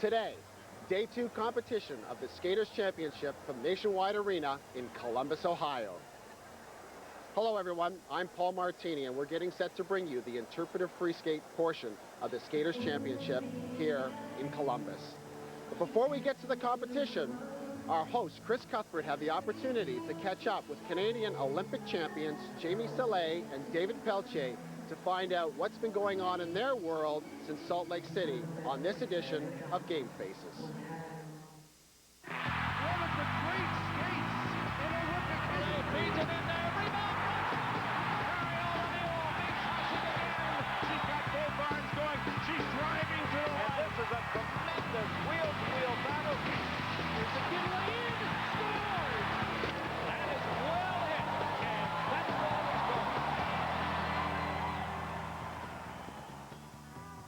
Today, Day 2 competition of the Skaters Championship from Nationwide Arena in Columbus, Ohio. Hello everyone, I'm Paul Martini and we're getting set to bring you the interpretive free skate portion of the Skaters Championship here in Columbus. But before we get to the competition, our host Chris Cuthbert had the opportunity to catch up with Canadian Olympic champions Jamie Salé and David Pelletier to find out what's been going on in their world since Salt Lake City on this edition of Game Faces. One of the great skates in Olympic history. Feeds it in there, rebound, carry all in the wall, makes Hussey again. She's got both arms going, she's driving to the line. And this is a tremendous wheel-to-wheel battle. Here's the kid way in, scores! That is well hit, and that ball is gone.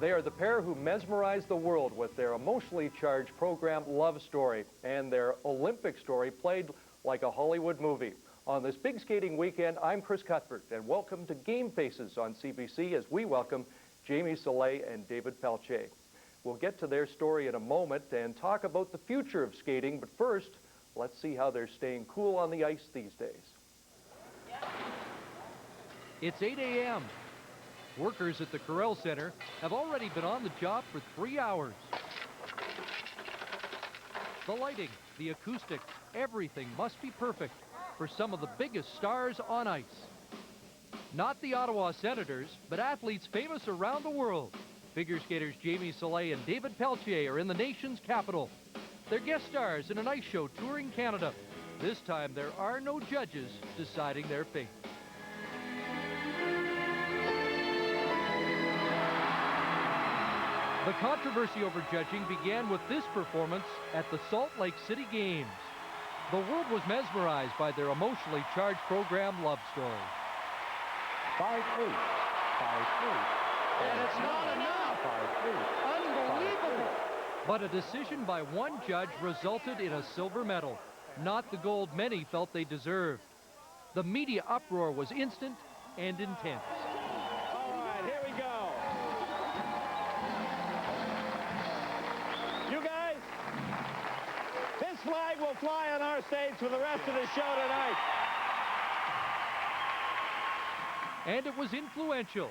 They are the pair who mesmerized the world with their emotionally charged program Love Story, and their Olympic story played like a Hollywood movie. On this big skating weekend, I'm Chris Cuthbert, and welcome to Game Faces on CBC as we welcome Jamie Salé and David Pelletier. We'll get to their story in a moment and talk about the future of skating, but first, let's see how they're staying cool on the ice these days. It's 8 a.m. Workers at the Corral Center have already been on the job for 3 hours. The lighting, the acoustics, everything must be perfect for some of the biggest stars on ice. Not the Ottawa Senators, but athletes famous around the world. Figure skaters Jamie Salé and David Pelletier are in the nation's capital. They're guest stars in an ice show touring Canada. This time there are no judges deciding their fate. The controversy over judging began with this performance at the Salt Lake City Games. The world was mesmerized by their emotionally charged program Love Story. 5-8, 5-8. And it's not enough. 5-8. Unbelievable. But a decision by one judge resulted in a silver medal, not the gold many felt they deserved. The media uproar was instant and intense. All right, here we go. You guys, this flag will fly on our stage for the rest of the show tonight. And it was influential.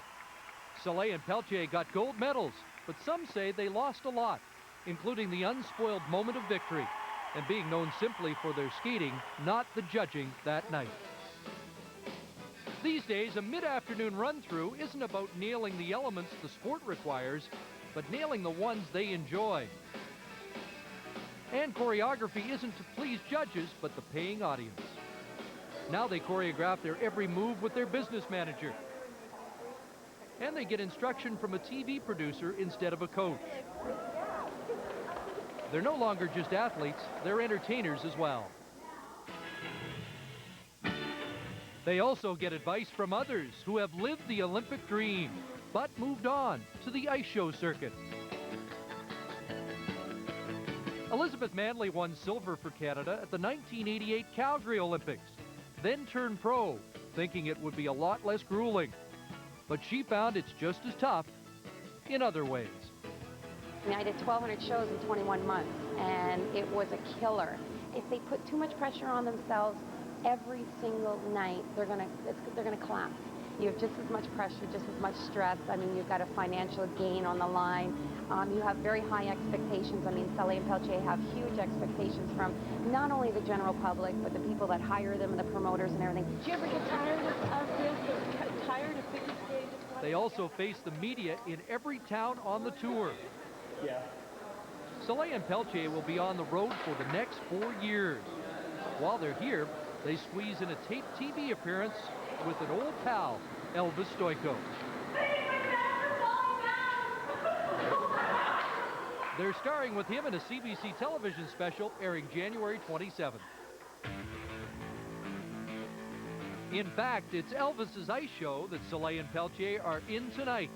Salé and Pelletier got gold medals, but some say they lost a lot, including the unspoiled moment of victory and being known simply for their skating, not the judging that night. These days, a mid-afternoon run-through isn't about nailing the elements the sport requires, but nailing the ones they enjoy. And choreography isn't to please judges, but the paying audience. Now they choreograph their every move with their business manager. And they get instruction from a TV producer instead of a coach. They're no longer just athletes, they're entertainers as well. They also get advice from others who have lived the Olympic dream, but moved on to the ice show circuit. Elizabeth Manley won silver for Canada at the 1988 Calgary Olympics, then turned pro, thinking it would be a lot less grueling. But she found it's just as tough in other ways. I did 1,200 shows in 21 months, and it was a killer. If they put too much pressure on themselves every single night, they're gonna collapse. You have just as much pressure, just as much stress. I mean, you've got a financial gain on the line. You have very high expectations. I mean, Salé and Pelletier have huge expectations from not only the general public, but the people that hire them and the promoters and everything. Did you ever get tired of this? Tired of figure skating? They also face the media in every town on the tour. Yeah. Salé and Pelletier will be on the road for the next 4 years. While they're here, they squeeze in a taped TV appearance with an old pal, Elvis Stojko. They're starring with him in a CBC television special airing January 27th. In fact, it's Elvis's ice show that Salé and Pelletier are in tonight.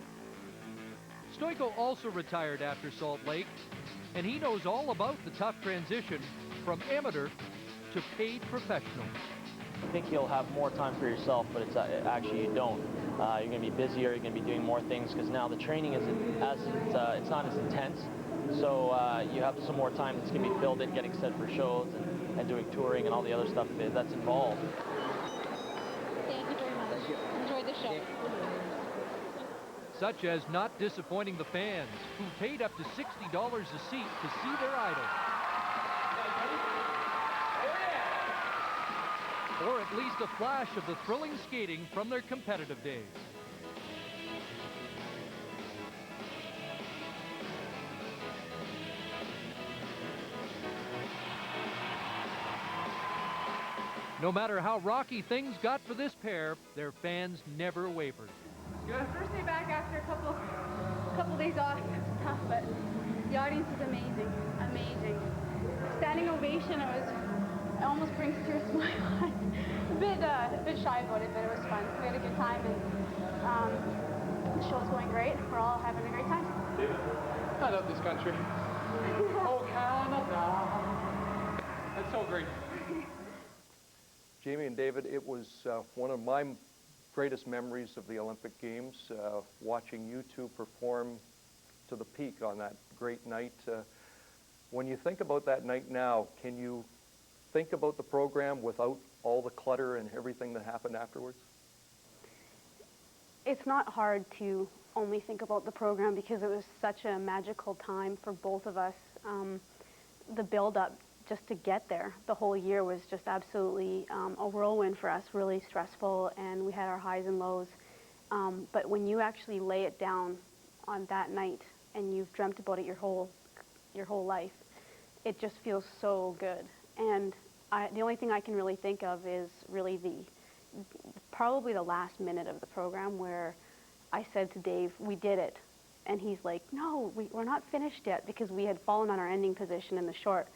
Stojko also retired after Salt Lake, and he knows all about the tough transition from amateur to paid professional. I think you'll have more time for yourself, but it's actually you don't. You're going to be busier. You're going to be doing more things because now the training isn't as it's not as intense. So you have some more time that's going to be filled in getting set for shows and doing touring and all the other stuff that's involved. Thank you very much. Enjoy the show. Such as not disappointing the fans, who paid up to $60 a seat to see their idol. Or at least a flash of the thrilling skating from their competitive days. No matter how rocky things got for this pair, their fans never wavered. First day back after a couple days off, it's tough, but the audience is amazing, amazing. Standing ovation, it almost brings tears to my eyes. A bit shy about it, but it was fun. We had a good time, and the show's going great. We're all having a great time. I love this country. Oh, Canada. That's so great. Jamie and David, it was one of my greatest memories of the Olympic Games, watching you two perform to the peak on that great night. When you think about that night now, can you think about the program without all the clutter and everything that happened afterwards? It's not hard to only think about the program because it was such a magical time for both of us. The build-up just to get there, the whole year was just absolutely a whirlwind for us, really stressful, and we had our highs and lows. But when you actually lay it down on that night and you've dreamt about it your whole life, it just feels so good. And the only thing I can really think of is really probably the last minute of the program where I said to Dave, we did it. And he's like, no, we're not finished yet, because we had fallen on our ending position in the short.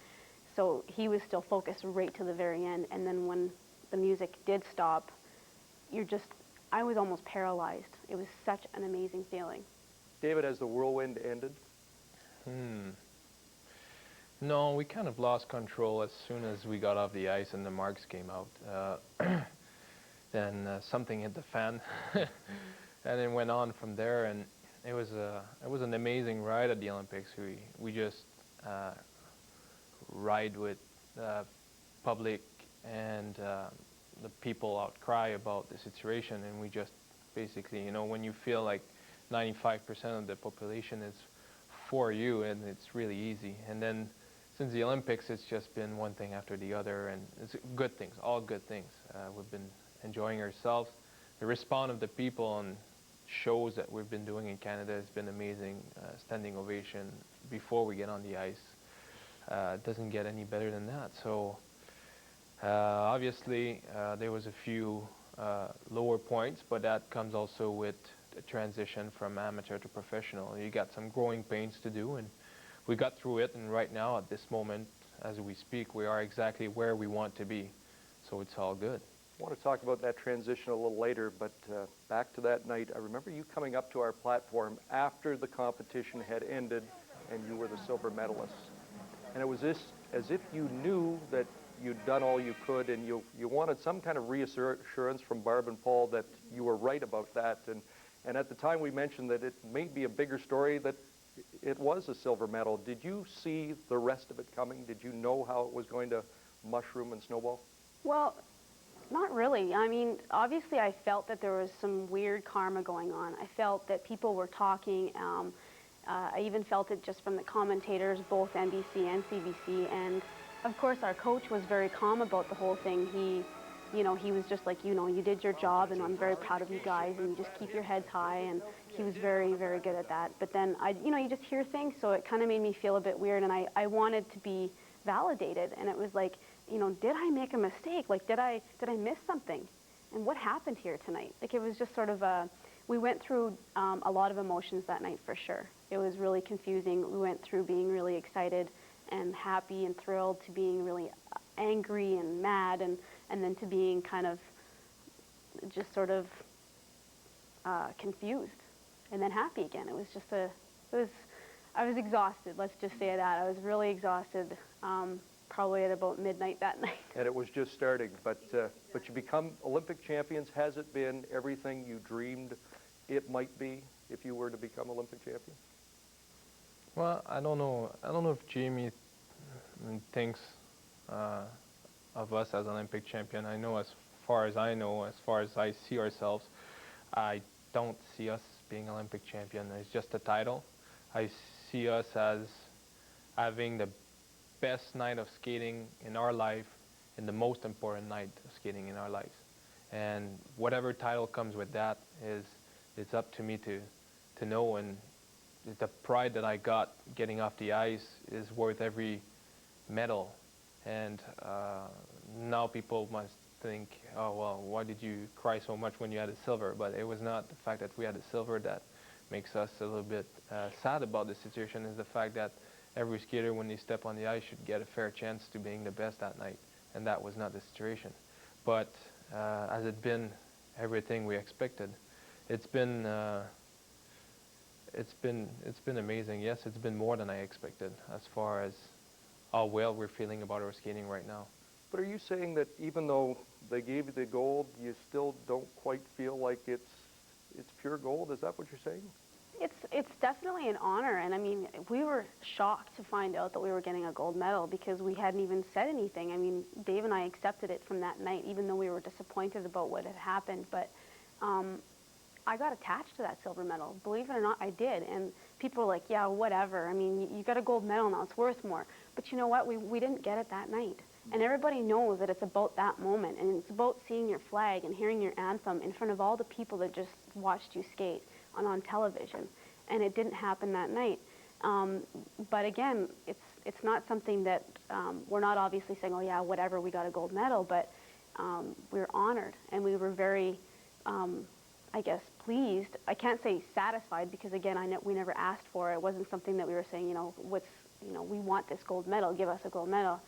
So he was still focused right to the very end. And then when the music did stop, I was almost paralyzed. It was such an amazing feeling. David, has the whirlwind ended? No, we kind of lost control as soon as we got off the ice and the marks came out. Then something hit the fan, and it went on from there. And it was an amazing ride at the Olympics. We just ride with public and the people outcry about the situation, and we just basically, you know, when you feel like 95% of the population is for you, and it's really easy. And then since the Olympics, it's just been one thing after the other, and it's good things, all good things. We've been enjoying ourselves. The response of the people on shows that we've been doing in Canada has been amazing. Standing ovation before we get on the ice. It doesn't get any better than that. So obviously there was a few lower points, but that comes also with the transition from amateur to professional. You got some growing pains to do, and we got through it, and right now at this moment as we speak, we are exactly where we want to be, so it's all good. I want to talk about that transition a little later, but back to that night, I remember you coming up to our platform after the competition had ended and you were the silver medalist. And it was as if you knew that you'd done all you could, and you wanted some kind of reassurance from Barb and Paul that you were right about that. And at the time we mentioned that it may be a bigger story, that it was a silver medal. Did you see the rest of it coming? Did you know how it was going to mushroom and snowball? Well, not really. I mean, obviously I felt that there was some weird karma going on. I felt that people were talking. I even felt it just from the commentators, both NBC and CBC. And of course, our coach was very calm about the whole thing. He was just like, you did your job, and I'm very proud of you guys, and you just keep your heads high. And he was very, very good at that. But then, you just hear things, so it kind of made me feel a bit weird, and I wanted to be validated. And it was like, did I make a mistake? Like, did I miss something? And what happened here tonight? Like, it was just sort of we went through a lot of emotions that night for sure. It was really confusing. We went through being really excited and happy and thrilled to being really angry and mad, and then to being kind of just sort of confused and then happy again. It was just I was exhausted, let's just say that. I was really exhausted, probably at about midnight that night. And it was just starting, but you become Olympic champions. Has it been everything you dreamed it might be if you were to become Olympic champion? Well, I don't know. I don't know if Jamie thinks of us as Olympic champion. I know, as far as I know, as far as I see ourselves, I don't see us being Olympic champion. It's just a title. I see us as having the best night of skating in our life and the most important night of skating in our lives. And whatever title comes with that is, it's up to me to know, and the pride that I got getting off the ice is worth every medal. And now people must think, oh, well, why did you cry so much when you had a silver? But it was not the fact that we had a silver that makes us a little bit sad about the situation. Is the fact that every skater, when they step on the ice, should get a fair chance to being the best that night. And that was not the situation. But has it been everything we expected? It's been amazing. Yes, it's been more than I expected as far as how well we're feeling about our skating right now. But are you saying that even though they gave you the gold, you still don't quite feel like it's pure gold? Is that what you're saying? It's definitely an honor, and I mean, we were shocked to find out that we were getting a gold medal because we hadn't even said anything. I mean, Dave and I accepted it from that night, even though we were disappointed about what had happened. But I got attached to that silver medal. Believe it or not, I did. And people were like, yeah, whatever. I mean, you got a gold medal now, it's worth more. But you know what? We didn't get it that night. And everybody knows that it's about that moment, and it's about seeing your flag and hearing your anthem in front of all the people that just watched you skate on television. And it didn't happen that night. But again, it's not something that we're not obviously saying, oh yeah, whatever, we got a gold medal, but we were honored, and we were very, I guess, pleased. I can't say satisfied, because again, we never asked for it. It wasn't something that we were saying, we want this gold medal, give us a gold medal.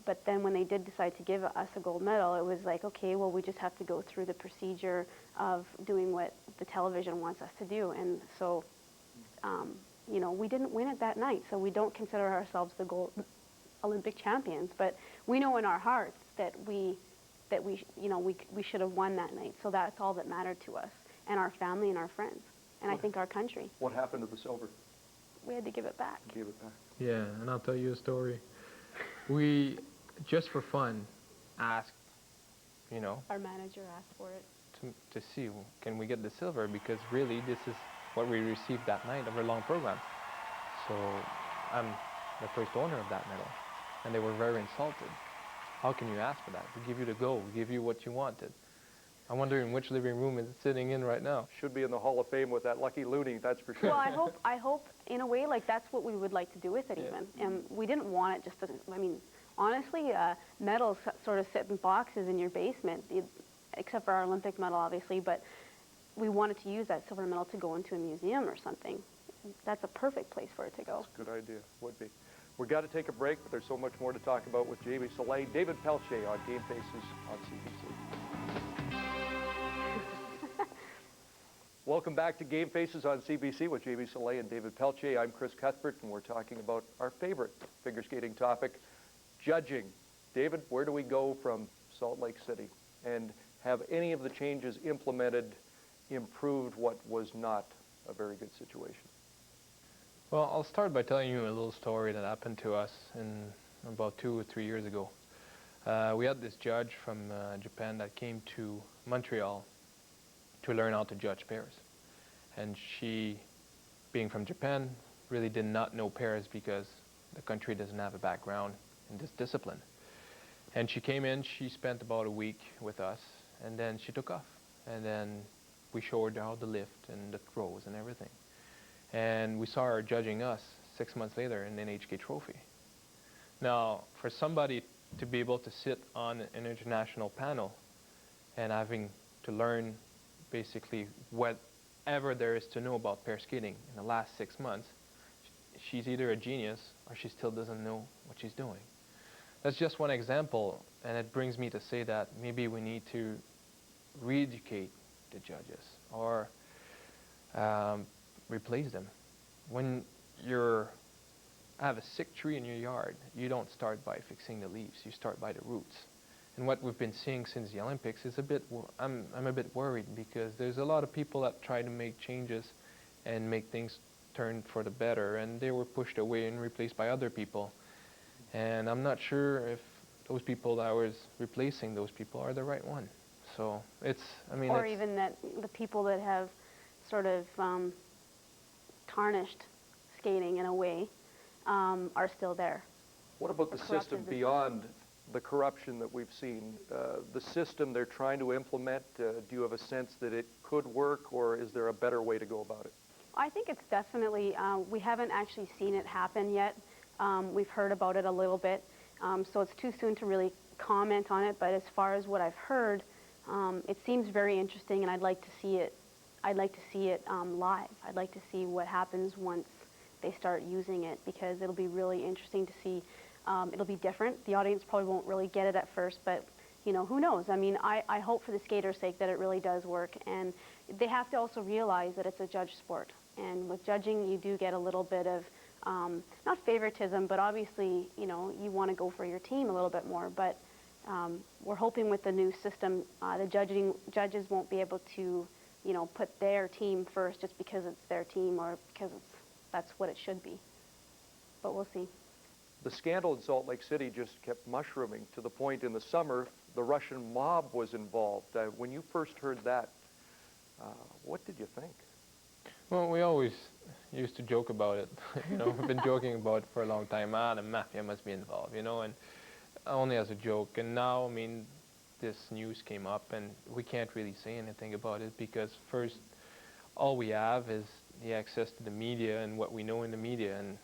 But then when they did decide to give us a gold medal, it was like, okay, well, we just have to go through the procedure of doing what the television wants us to do. And so, we didn't win it that night, so we don't consider ourselves the gold Olympic champions. But we know in our hearts that we should have won that night. So that's all that mattered to us, and our family and our friends, and I think our country. What happened to the silver? We had to give it back. Give it back. Yeah, and I'll tell you a story. We, just for fun, asked, Our manager asked for it. to see, can we get the silver? Because really, this is what we received that night of our long program. So I'm the first owner of that medal, and they were very insulted. How can you ask for that? We give you the gold, we give you what you wanted. I wonder in which living room it's sitting in right now. Should be in the Hall of Fame with that lucky loonie, that's for sure. Well, I hope in a way, like, that's what we would like to do with it, even. And we didn't want it just to, I mean, honestly, medals sort of sit in boxes in your basement, except for our Olympic medal, obviously, but we wanted to use that silver medal to go into a museum or something. That's a perfect place for it to go. That's a good idea, would be. We've got to take a break, but there's so much more to talk about with Jamie Soleil. David Pelletier on Game Faces on CBC. Welcome back to Game Faces on CBC with Jamie Soleil and David Pelletier. I'm Chris Cuthbert, and we're talking about our favorite figure skating topic, judging. David, where do we go from Salt Lake City? And have any of the changes implemented improved what was not a very good situation? Well, I'll start by telling you a little story that happened to us about 2 or 3 years ago. We had this judge from Japan that came to Montreal to learn how to judge pairs. And she, being from Japan, really did not know pairs because the country doesn't have a background in this discipline. And she came in, she spent about a week with us, and then she took off. And then we showed her how to lift and the throws and everything. And we saw her judging us 6 months later in an NHK trophy. Now, for somebody to be able to sit on an international panel and having to learn basically whatever there is to know about pair skating in the last 6 months, she's either a genius or she still doesn't know what she's doing. That's just one example, and it brings me to say that maybe we need to re-educate the judges or replace them. When you have a sick tree in your yard, you don't start by fixing the leaves, you start by the roots. And what we've been seeing since the Olympics is I'm a bit worried, because there's a lot of people that try to make changes and make things turned for the better, and they were pushed away and replaced by other people. And I'm not sure if those people that I was replacing those people are the right one. So it's, I mean, or it's, even that the people that have sort of tarnished skating in a way are still there. What about the system beyond the corruption that we've seen? The system they're trying to implement, do you have a sense that it could work, or is there a better way to go about it? I think it's definitely, we haven't actually seen it happen yet. We've heard about it a little bit, so it's too soon to really comment on it, but as far as what I've heard, it seems very interesting, and I'd like to see it. I'd like to see it live. I'd like to see what happens once they start using it, because it'll be really interesting to see. It'll be different. The audience probably won't really get it at first, but you know, who knows? I mean, I hope for the skaters' sake that it really does work, and they have to also realize that it's a judge sport, and with judging you do get a little bit of not favoritism, but obviously, you know, you want to go for your team a little bit more, but we're hoping with the new system, the judges won't be able to, you know, put their team first just because it's their team or because that's what it should be. But we'll see. The scandal in Salt Lake City just kept mushrooming to the point in the summer the Russian mob was involved. When you first heard that, what did you think? well, we always used to joke about it. You know, we've been joking about it for a long time. The mafia must be involved, you know, and only as a joke. And now, I mean, this news came up, and we can't really say anything about it because first, all we have is the access to the media and what we know in the media, and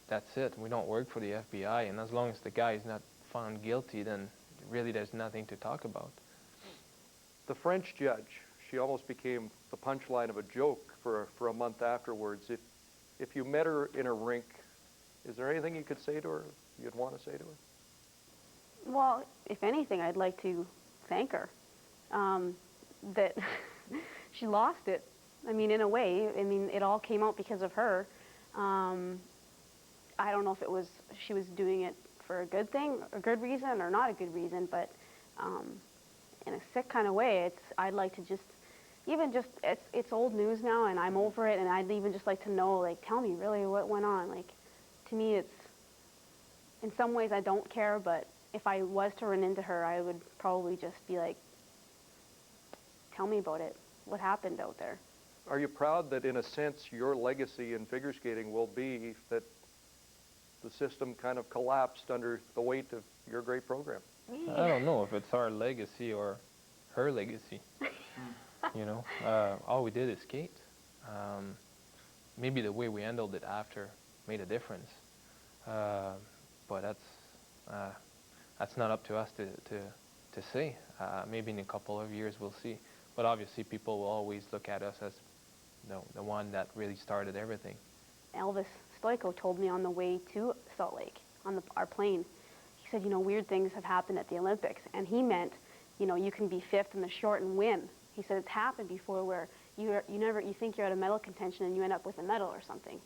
that's it. We don't work for the FBI, and as long as the guy is not found guilty, then really there's nothing to talk about. The French judge, she almost became the punchline of a joke for a month afterwards. If you met her in a rink, is there anything you could say to her, you'd want to say to her? Well, if anything, I'd like to thank her that she lost it. I mean, in a way, I mean, it all came out because of her. I don't know if it was she was doing it for a good thing, a good reason, or not a good reason, but in a sick kind of way, I'd like to just, even just, it's old news now, and I'm over it, and I'd even just like to know, like, tell me really what went on. Like, to me, it's, in some ways I don't care, but if I was to run into her, I would probably just be like, tell me about it. What happened out there? Are you proud that, in a sense, your legacy in figure skating will be that the system kind of collapsed under the weight of your great program? I don't know if it's our legacy or her legacy. You know, all we did is skate. Maybe the way we handled it after made a difference, but that's not up to us to say. Maybe in a couple of years we'll see. But obviously people will always look at us as the one that really started everything. Elvis Stoico told me on the way to Salt Lake, on our plane, he said, you know, weird things have happened at the Olympics. And he meant, you know, you can be fifth in the short and win. He said it's happened before where you think you're out of medal contention and you end up with a medal or something.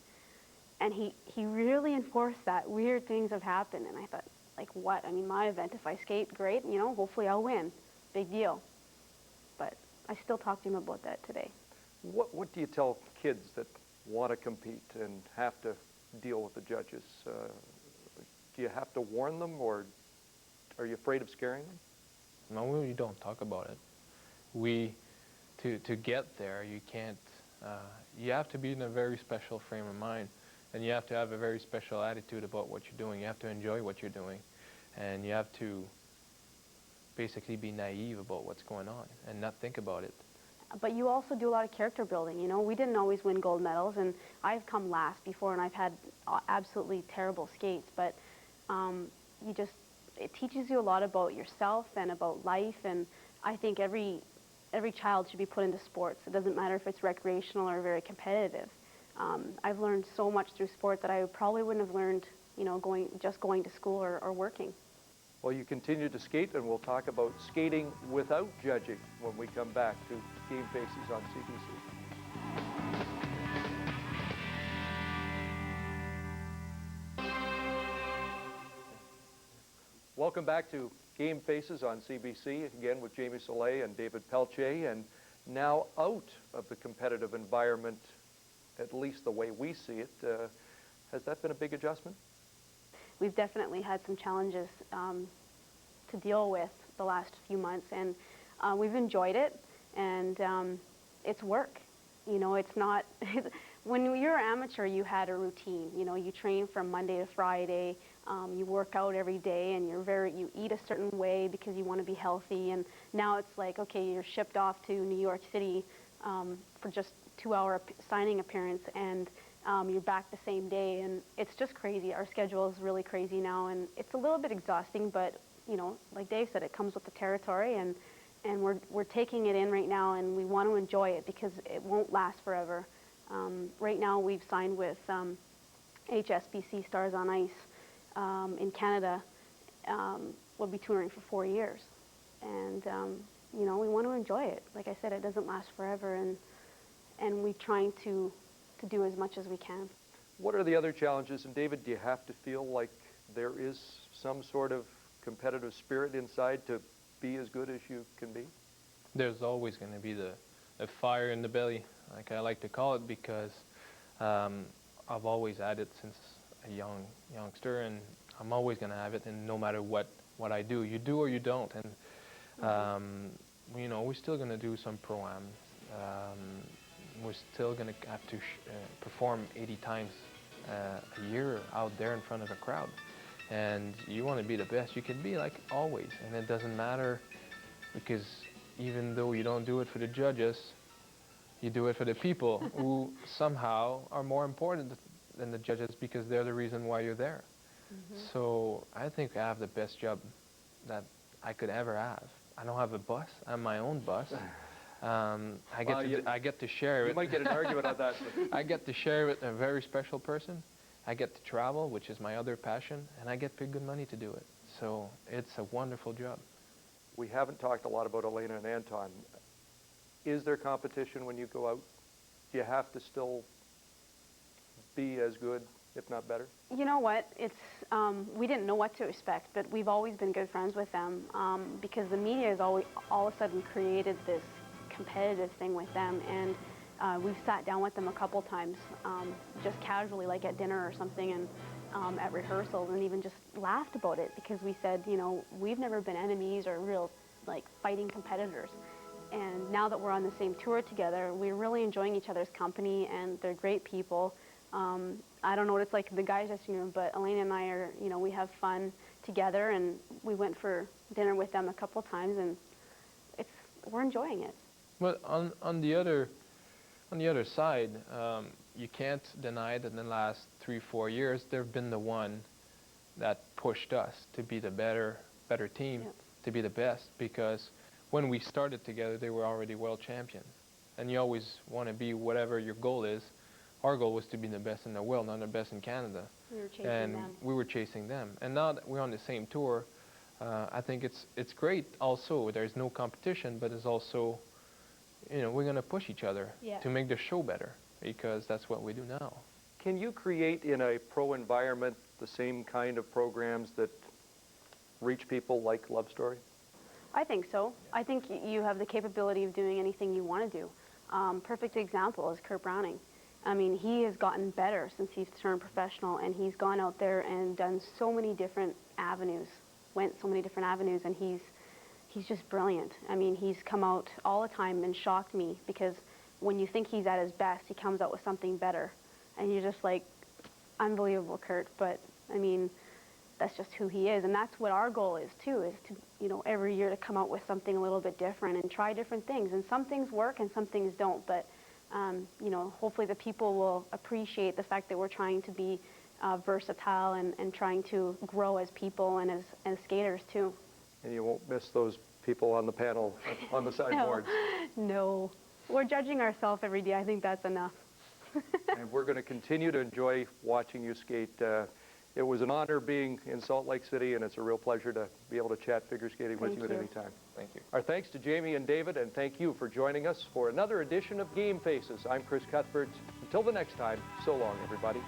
And he really enforced that. Weird things have happened. And I thought, like, what? I mean, my event, if I skate, great, you know, hopefully I'll win. Big deal. But I still talk to him about that today. What do you tell kids that want to compete and have to deal with the judges? Do you have to warn them, or are you afraid of scaring them? No, we don't talk about it. To get there, you can't, you have to be in a very special frame of mind, and you have to have a very special attitude about what you're doing. You have to enjoy what you're doing, and you have to basically be naive about what's going on and not think about it. But you also do a lot of character building, you know. We didn't always win gold medals, and I've come last before, and I've had absolutely terrible skates, but it teaches you a lot about yourself and about life, and I think every child should be put into sports. It doesn't matter if it's recreational or very competitive. I've learned so much through sport that I probably wouldn't have learned, you know, going to school or working. Well, you continue to skate, and we'll talk about skating without judging when we come back to Game Faces on CBC. Welcome back to Game Faces on CBC, again with Jamie Soleil and David Pelletier, and now out of the competitive environment at least the way we see it. Has that been a big adjustment? We've definitely had some challenges to deal with the last few months, and we've enjoyed it, and it's work. You know, it's not, when you're amateur, you had a routine. You know, you train from Monday to Friday, you work out every day, and you eat a certain way because you want to be healthy, and now it's like, okay, you're shipped off to New York City for just 2-hour signing appearance, and you're back the same day, and it's just crazy. Our schedule is really crazy now, and it's a little bit exhausting, but, you know, like Dave said, it comes with the territory, and we're taking it in right now, and we want to enjoy it because it won't last forever. Right now we've signed with HSBC Stars on Ice in Canada. We'll be touring for 4 years, and you know, we want to enjoy it. Like I said, it doesn't last forever, and we're trying to do as much as we can. What are the other challenges? And David, do you have to feel like there is some sort of competitive spirit inside to be as good as you can be? There's always going to be the fire in the belly, like I like to call it, because I've always had it since a youngster, and I'm always going to have it, and no matter what I do, you do or you don't. And you know, we're still going to do some pro-am. We're still going to have to perform 80 times a year out there in front of a crowd. And you want to be the best you can be, like always. And it doesn't matter, because even though you don't do it for the judges, you do it for the people who somehow are more important than the judges, because they're the reason why you're there. So I think I have the best job that I could ever have. I don't have a bus. I'm my own bus. I get to share it. You might get an argument on that. I get to share it with a very special person. I get to travel, which is my other passion, and I get paid good money to do it. So it's a wonderful job. We haven't talked a lot about Elena and Anton. Is there competition when you go out? Do you have to still be as good, if not better? You know what? It's we didn't know what to expect, but we've always been good friends with them because the media has always all of a sudden created this competitive thing with them, and we've sat down with them a couple times, just casually, like at dinner or something, and at rehearsals, and even just laughed about it, because we said, you know, we've never been enemies or real like fighting competitors. And now that we're on the same tour together, we're really enjoying each other's company, and they're great people. I don't know what it's like in the guys' dressing room, but Elena and I are, you know, we have fun together, and we went for dinner with them a couple times, and we're enjoying it. Well, on the other side, you can't deny that in the last 3-4 years, they've been the one that pushed us to be the better team, to be the best, because when we started together, they were already world champions. And you always want to be whatever your goal is. Our goal was to be the best in the world, not the best in Canada. We were chasing and them. we were chasing them. And now that we're on the same tour, I think it's great also. There's no competition, but it's also, you know, we're going to push each other to make the show better, because that's what we do now. Can you create in a pro environment the same kind of programs that reach people like Love Story? I think so. I think you have the capability of doing anything you want to do. Perfect example is Kurt Browning. I mean, he has gotten better since he's turned professional, and he's gone out there and done so many different avenues, and he's just brilliant. I mean, he's come out all the time and shocked me, because when you think he's at his best, he comes out with something better. And you're just like, unbelievable, Kurt. But, I mean, that's just who he is. And that's what our goal is, too, is to, you know, every year to come out with something a little bit different and try different things. And some things work and some things don't. But, you know, hopefully the people will appreciate the fact that we're trying to be versatile and trying to grow as people and as skaters, too. And you won't miss those people on the panel, on the sideboards. No. We're judging ourselves every day. I think that's enough. And we're going to continue to enjoy watching you skate. It was an honor being in Salt Lake City, and it's a real pleasure to be able to chat figure skating with you at any time. Thank you. Our thanks to Jamie and David, and thank you for joining us for another edition of Game Faces. I'm Chris Cuthbert. Until the next time, so long, everybody.